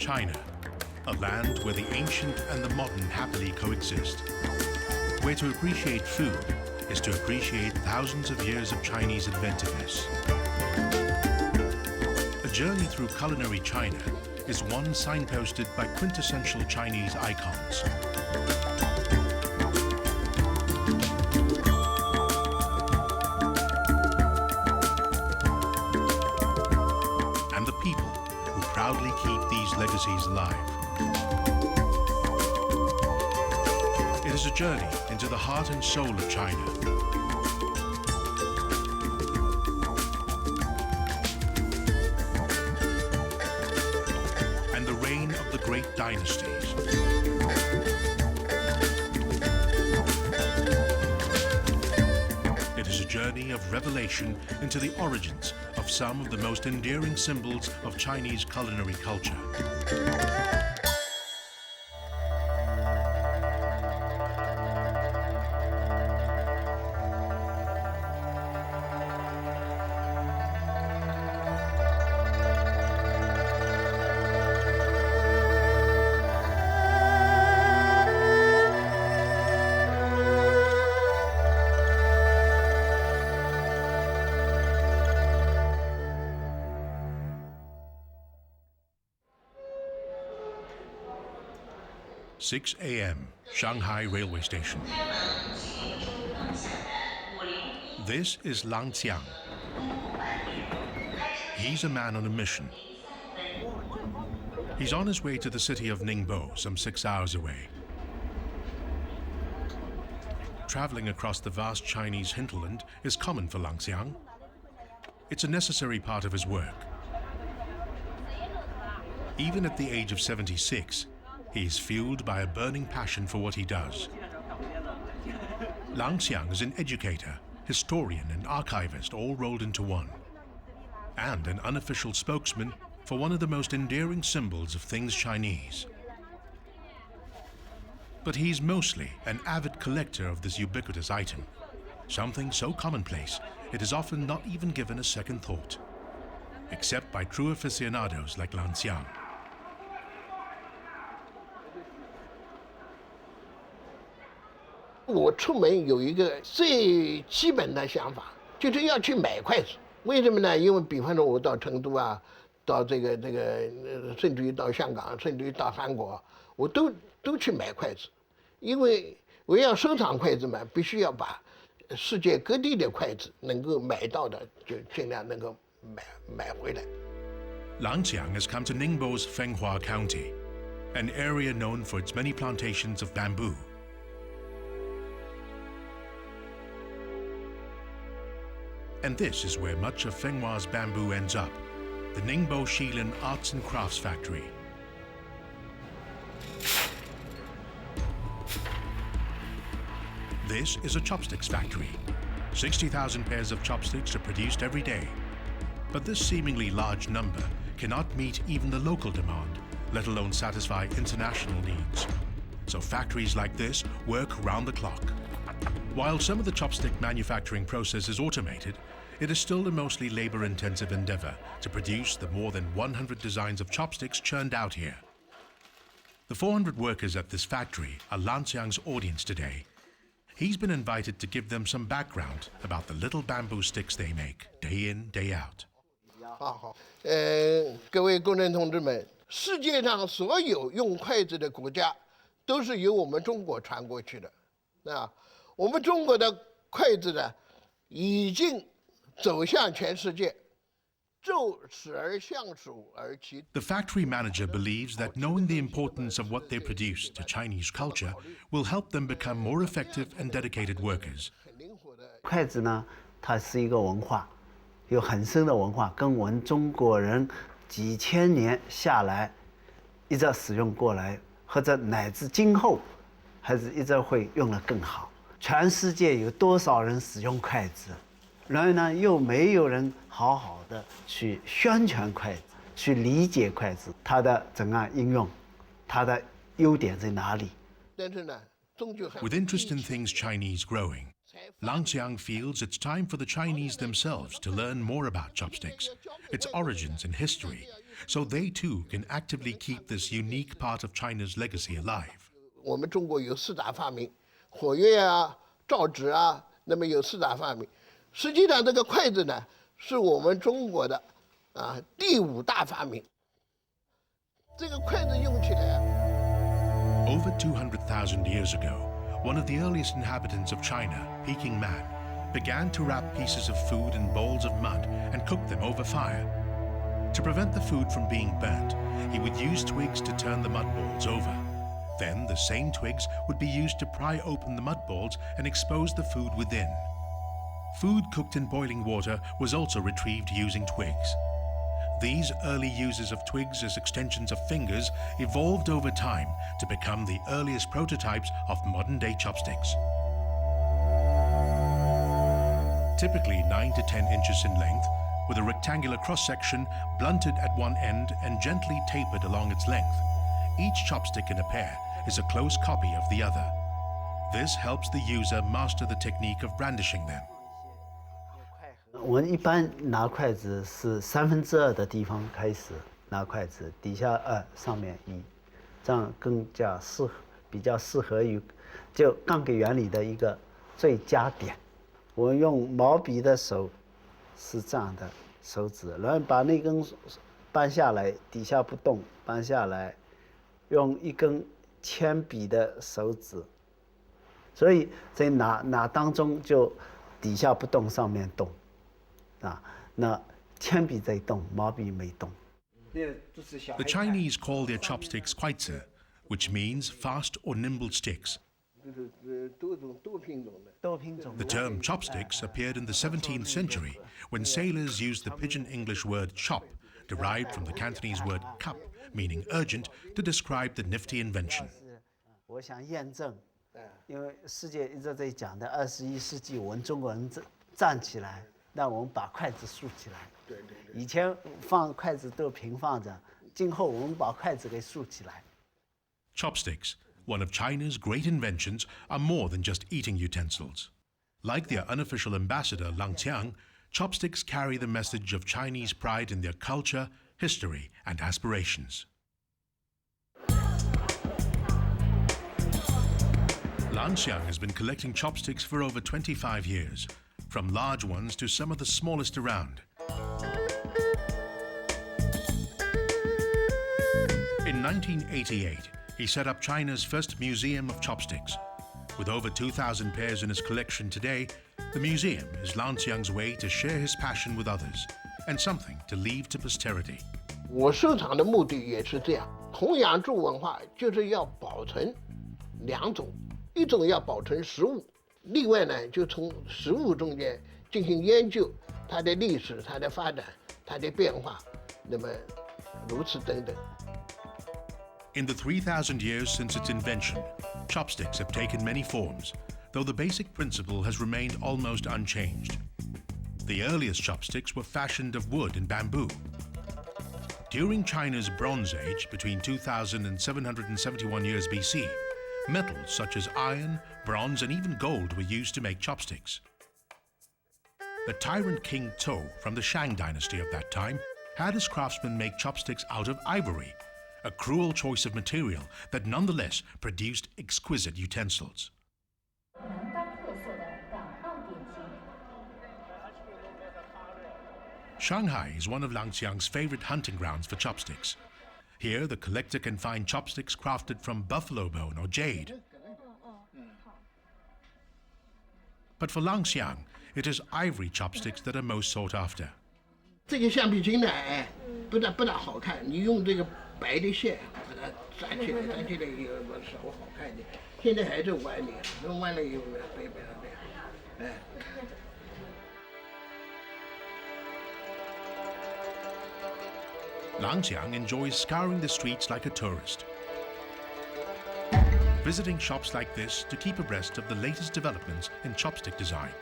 China, a land where the ancient and the modern happily coexist. Where to appreciate food is to appreciate thousands of years of Chinese inventiveness. A journey through culinary China is one signposted by quintessential Chinese icons. And the people who proudly keep these legacies alive. It is a journey into the heart and soul of China. And the reign of the great dynasties. It is a journey of revelation into the origins of some of the most endearing symbols of Chinese culinary culture. "6 a.m., Shanghai railway station. This is Lang Xiang. He's a man on a mission. He's on his way to the city of Ningbo, some 6 hours away. Traveling across the vast Chinese hinterland is common for Lang Xiang. It's a necessary part of his work. Even at the age of 76, he is fueled by a burning passion for what he does. Lang Xiang is an educator, historian, and archivist all rolled into one, and an unofficial spokesman for one of the most endearing symbols of things Chinese. But he's mostly an avid collector of this ubiquitous item, something so commonplace it is often not even given a second thought, except by true aficionados like Lang Xiang. 我出门有一个最基本的想法，就是要去买筷子。为什么呢？因为比方说我到成都啊，到甚至于到香港，甚至于到韩国，我都去买筷子，因为我要收藏筷子嘛，必须要把世界各地的筷子能够买到的，就尽量能够买回来。Lang Xiang has come to Ningbo's Fenghua County, an area known for its many plantations of bamboo. And this is where much of Fenghua's bamboo ends up, the Ningbo Shilin Arts and Crafts Factory. This is a chopsticks factory. 60,000 pairs of chopsticks are produced every day. But this seemingly large number cannot meet even the local demand, let alone satisfy international needs. So factories like this work round the clock. While some of the chopstick manufacturing process is automated, it is still a mostly labor-intensive endeavor to produce the more than 100 designs of chopsticks churned out here. The 400 workers at this factory are Lang Xiang's audience today. He's been invited to give them some background about the little bamboo sticks they make, day in, day out. 各位工人同志们，世界上所有用筷子的国家，都是由我们中国传过去的。啊，我们中国的筷子呢，已经走向全世界。The factory manager believes that knowing the importance of what they produce to Chinese culture will help them become more effective and dedicated workers. 筷子呢，它是一个文化，有很深的文化，跟我们中国人几千年下来一直使用过来，或者乃至今后还是一直会用得更好。全世界有多少人使用筷子？然后呢，又没有人好好的去宣传筷子，去理解筷子它的整个应用，它的优点在哪里。With interest in things Chinese growing, Langxiang feels it's time for the Chinese themselves to learn more about chopsticks, its origins and history, so they too can actively keep this unique part of China's legacy alive. 我们中国有4大发明，火跃啊、造纸啊，那么有4大发明。实际上，这个筷子呢，是我们中国的第5大发明。这个筷子用起来Over 200,000 years ago, one of the earliest inhabitants of China, Peking Man, began to wrap pieces of food in bowls of mud and cook them over fire. To prevent the food from being burnt, he would use twigs to turn the mud balls over. Then the same twigs would be used to pry open the mud balls and expose the food within. Food cooked in boiling water was also retrieved using twigs. These early uses of twigs as extensions of fingers evolved over time to become the earliest prototypes of modern-day chopsticks. Typically 9 to 10 inches in length, with a rectangular cross-section blunted at one end and gently tapered along its length, each chopstick in a pair is a close copy of the other. This helps the user master the technique of brandishing them. 我们一般拿筷子是2/3的地方开始拿筷子，底下2，上面1，这样更加比较适合于就杠杆原理的一个最佳点。我用毛笔的手是这样的手指，然后把那根扳下来，底下不动，扳下来，用一根铅笔的手指，所以在拿当中就底下不动，上面动。那铅笔在动，毛笔没动。The Chinese call their chopsticks kuaizi, which means fast or nimble sticks. The term chopsticks appeared in the 17th century when sailors used the Pidgin English word chop, derived from the Cantonese word cup, meaning urgent, to describe the nifty invention. 我想验证，因为世界一直在讲的21世纪，我们中国人站起来。让我们把筷子竖起来。对。以前放筷子都平放着，今后我们把筷子给竖起来。Chopsticks, one of China's great inventions, are more than just eating utensils. Like their unofficial ambassador Langxiang, chopsticks carry the message of Chinese pride in their culture, history, and aspirations. Langxiang has been collecting chopsticks for over 25 years. From large ones to some of the smallest around. In 1988, he set up China's first museum of chopsticks. With over 2,000 pairs in his collection today, the museum is Langxiang's way to share his passion with others and something to leave to posterity. 我收藏的目的也是这样，弘扬中文化就是要保存2种，一种要保存实物。另外呢，就从实物中间进行研究，它的历史、它的发展、它的变化，那么如此等等。In the 3,000 years since its invention, chopsticks have taken many forms, though the basic principle has remained almost unchanged. The earliest chopsticks were fashioned of wood and bamboo. During China's Bronze Age, between 2,000 and 771 years BC, metals such as iron, bronze, and even gold were used to make chopsticks. The tyrant King To from the Shang dynasty of that time had his craftsmen make chopsticks out of ivory, a cruel choice of material that nonetheless produced exquisite utensils. Shanghai is one of Langxiang's favorite hunting grounds for chopsticks. Here, the collector can find chopsticks crafted from buffalo bone or jade. But for Langxiang, it is ivory chopsticks that are most sought after. 这个橡皮筋呢，不大好看，你用这个白的线把它粘起来以后稍微好看一点。现在还在玩呢，弄完了以后白的这样，Langxiang enjoys scouring the streets like a tourist, visiting shops like this to keep abreast of the latest developments in chopstick design.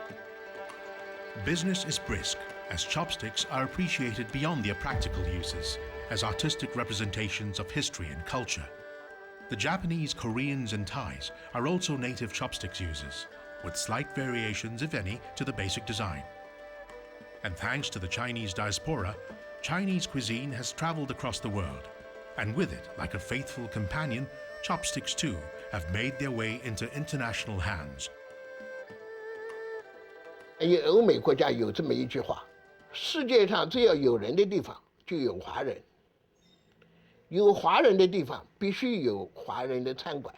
Business is brisk, as chopsticks are appreciated beyond their practical uses, as artistic representations of history and culture. The Japanese, Koreans, and Thais are also native chopsticks users. with slight variations, if any, to the basic design. And thanks to the Chinese diaspora, Chinese cuisine has traveled across the world. And with it, like a faithful companion, chopsticks too have made their way into international hands. 因为欧美国家有这么一句话：世界上只要有人的地方就有华人，有华人的地方必须有华人的餐馆，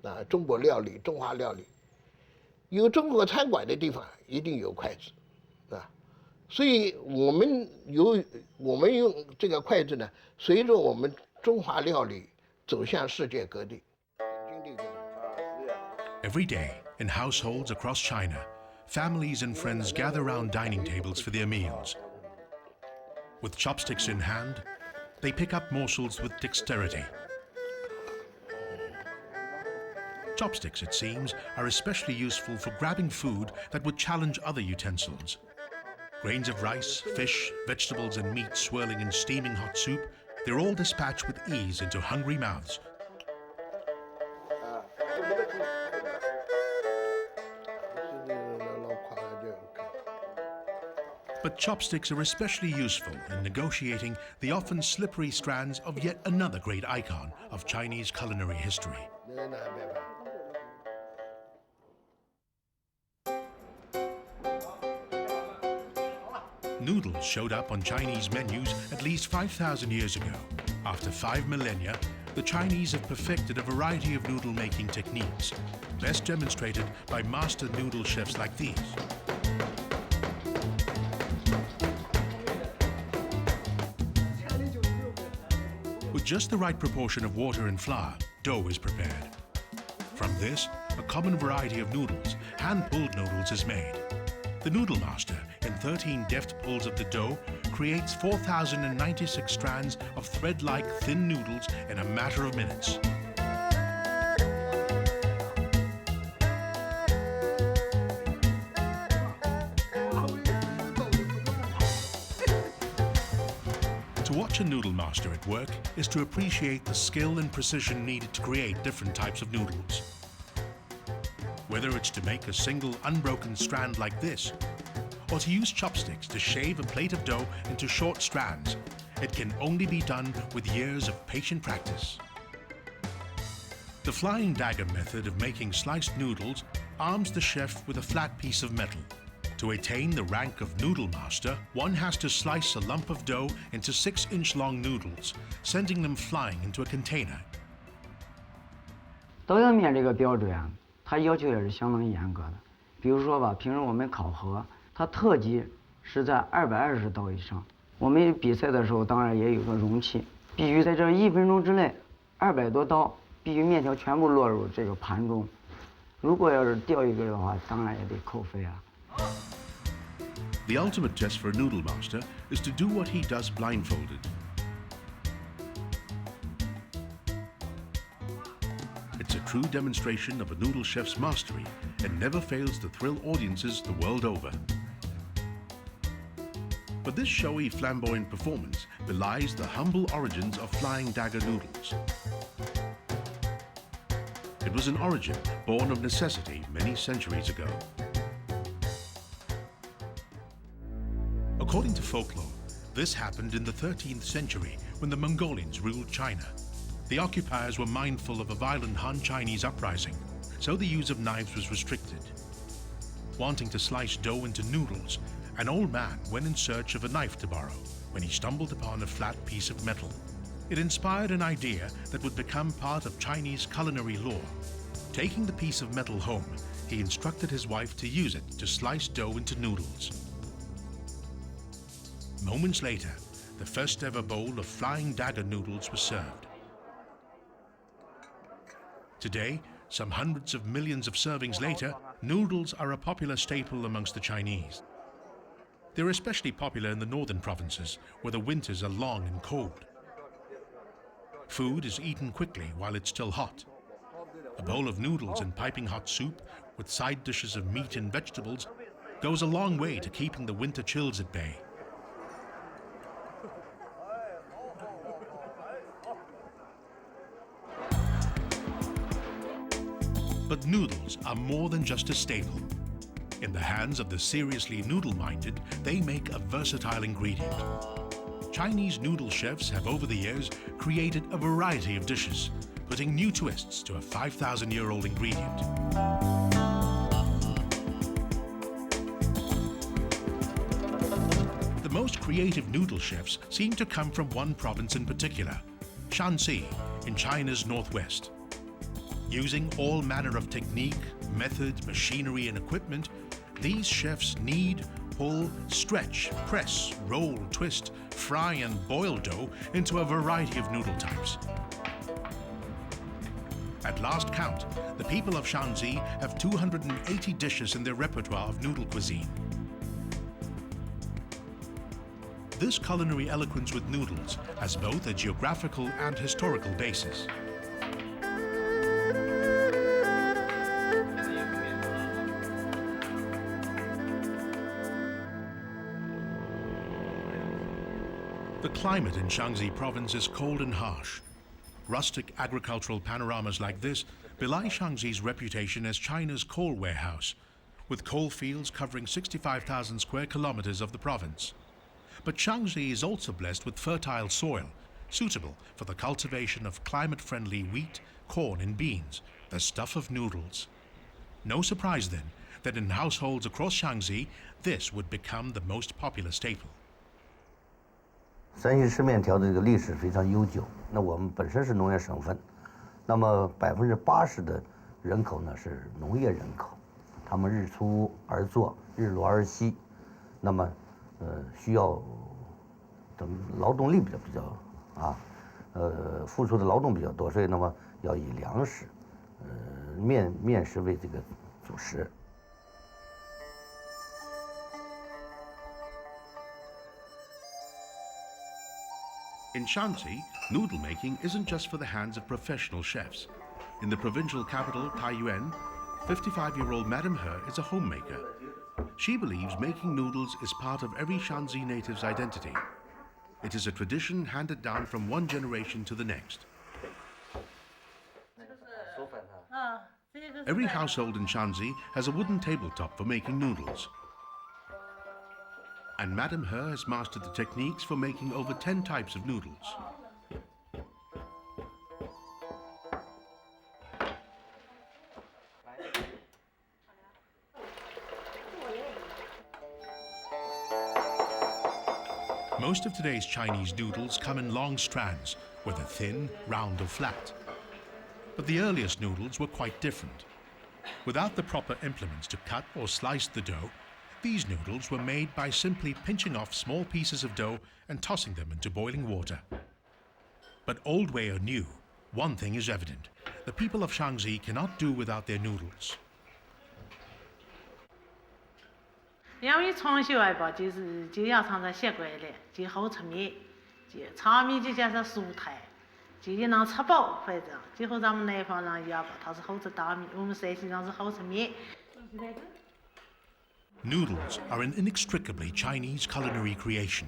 啊，中国料理、中华料理，有中国餐馆的地方一定有筷子，啊，所以我们用这个筷子呢，随着我们中华料理走向世界各地。 Every day, in households across China, families and friends gather round dining tables for their meals. With chopsticks in hand, they pick up morsels with dexterity. Chopsticks, it seems, are especially useful for grabbing food that would challenge other utensils. Grains of rice, fish, vegetables and meat swirling in steaming hot soup, they're all dispatched with ease into hungry mouths. But chopsticks are especially useful in negotiating the often slippery strands of yet another great icon of Chinese culinary history. Noodles showed up on Chinese menus at least 5,000 years ago. After 5 millennia, the Chinese have perfected a variety of noodle-making techniques, best demonstrated by master noodle chefs like these. With just the right proportion of water and flour, dough is prepared. From this, a common variety of noodles, hand-pulled noodles, is made. The noodle master, in 13 deft pulls of the dough, creates 4,096 strands of thread-like thin noodles in a matter of minutes. To watch a noodle master at work is to appreciate the skill and precision needed to create different types of noodles. Whether it's to make a single unbroken strand like this, or to use chopsticks to shave a plate of dough into short strands, it can only be done with years of patient practice. The flying dagger method of making sliced noodles arms the chef with a flat piece of metal. To attain the rank of noodle master, one has to slice a lump of dough into 6-inch-long noodles, sending them flying into a container. 刀削面这个标准啊，它要求也是相当严格的。比如说吧，平时我们考核，它特级是在220刀以上。我们比赛的时候，当然也有个容器，必须在这1分钟之内，200多刀，必须面条全部落入这个盘中。如果要是掉一根的话，当然也得扣分啊。 The ultimate test for a noodle master is to do what he does blindfolded. It's a true demonstration of a noodle chef's mastery and never fails to thrill audiences the world over. But this showy, flamboyant performance belies the humble origins of flying dagger noodles. It was an origin born of necessity many centuries ago. According to folklore, this happened in the 13th century when the Mongolians ruled China. The occupiers were mindful of a violent Han Chinese uprising, so the use of knives was restricted. Wanting to slice dough into noodles, an old man went in search of a knife to borrow when he stumbled upon a flat piece of metal. It inspired an idea that would become part of Chinese culinary lore. Taking the piece of metal home, he instructed his wife to use it to slice dough into noodles. Moments later, the first ever bowl of flying dagger noodles was served. Today, some hundreds of millions of servings later, noodles are a popular staple amongst the Chinese. They're especially popular in the northern provinces, where the winters are long and cold. Food is eaten quickly while it's still hot. A bowl of noodles and piping hot soup, with side dishes of meat and vegetables, goes a long way to keeping the winter chills at bay. But noodles are more than just a staple. In the hands of the seriously noodle-minded, they make a versatile ingredient. Chinese noodle chefs have over the years created a variety of dishes, putting new twists to a 5,000-year-old ingredient. The most creative noodle chefs seem to come from one province in particular, Shanxi, in China's northwest. Using all manner of technique, method, machinery, and equipment, these chefs knead, pull, stretch, press, roll, twist, fry, and boil dough into a variety of noodle types. At last count, the people of Shanxi have 280 dishes in their repertoire of noodle cuisine. This culinary eloquence with noodles has both a geographical and historical basis. The climate in Shanxi province is cold and harsh. Rustic agricultural panoramas like this belie Shanxi's reputation as China's coal warehouse, with coal fields covering 65,000 square kilometers of the province. But Shanxi is also blessed with fertile soil, suitable for the cultivation of climate-friendly wheat, corn, and beans, the stuff of noodles. No surprise then that in households across Shanxi, this would become the most popular staple. 山西吃面条的这个历史非常悠久。那我们本身是农业省份，那么80%的人口呢是农业人口，他们日出而作，日落而息，那么需要的劳动力比较付出的劳动比较多，所以那么要以粮食，面食为这个主食。 In Shanxi, noodle making isn't just for the hands of professional chefs. In the provincial capital, Taiyuan, 55-year-old Madame He is a homemaker. She believes making noodles is part of every Shanxi native's identity. It is a tradition handed down from one generation to the next. Every household in Shanxi has a wooden tabletop for making noodles. And Madame He has mastered the techniques for making over 10 types of noodles. Most of today's Chinese noodles come in long strands, whether thin, round, or flat. But the earliest noodles were quite different. Without the proper implements to cut or slice the dough, these noodles were made by simply pinching off small pieces of dough and tossing them into boiling water. But old way or new, one thing is evident. The people of Shanxi cannot do without their noodles. 因为从小来吧，就要常常习惯了，就好吃面，就炒面就加上蔬菜，就能吃饱，反正就和咱们南方人一样吧，他是好吃大米，我们山西人是好吃面。 Noodles are an inextricably Chinese culinary creation,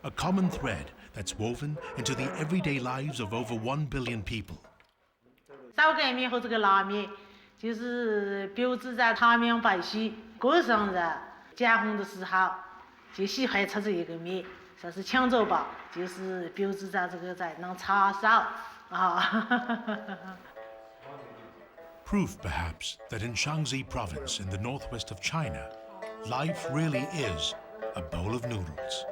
a common thread that's woven into the everyday lives of over 1 billion people. 烧干面和这个拉面，就是标志着他们百姓过生日、结婚的时候就喜欢吃这个面，说是庆祝吧，就是标志着这个在能叉烧啊。Proof, perhaps, that in Shanxi province in the northwest of China, life really is a bowl of noodles.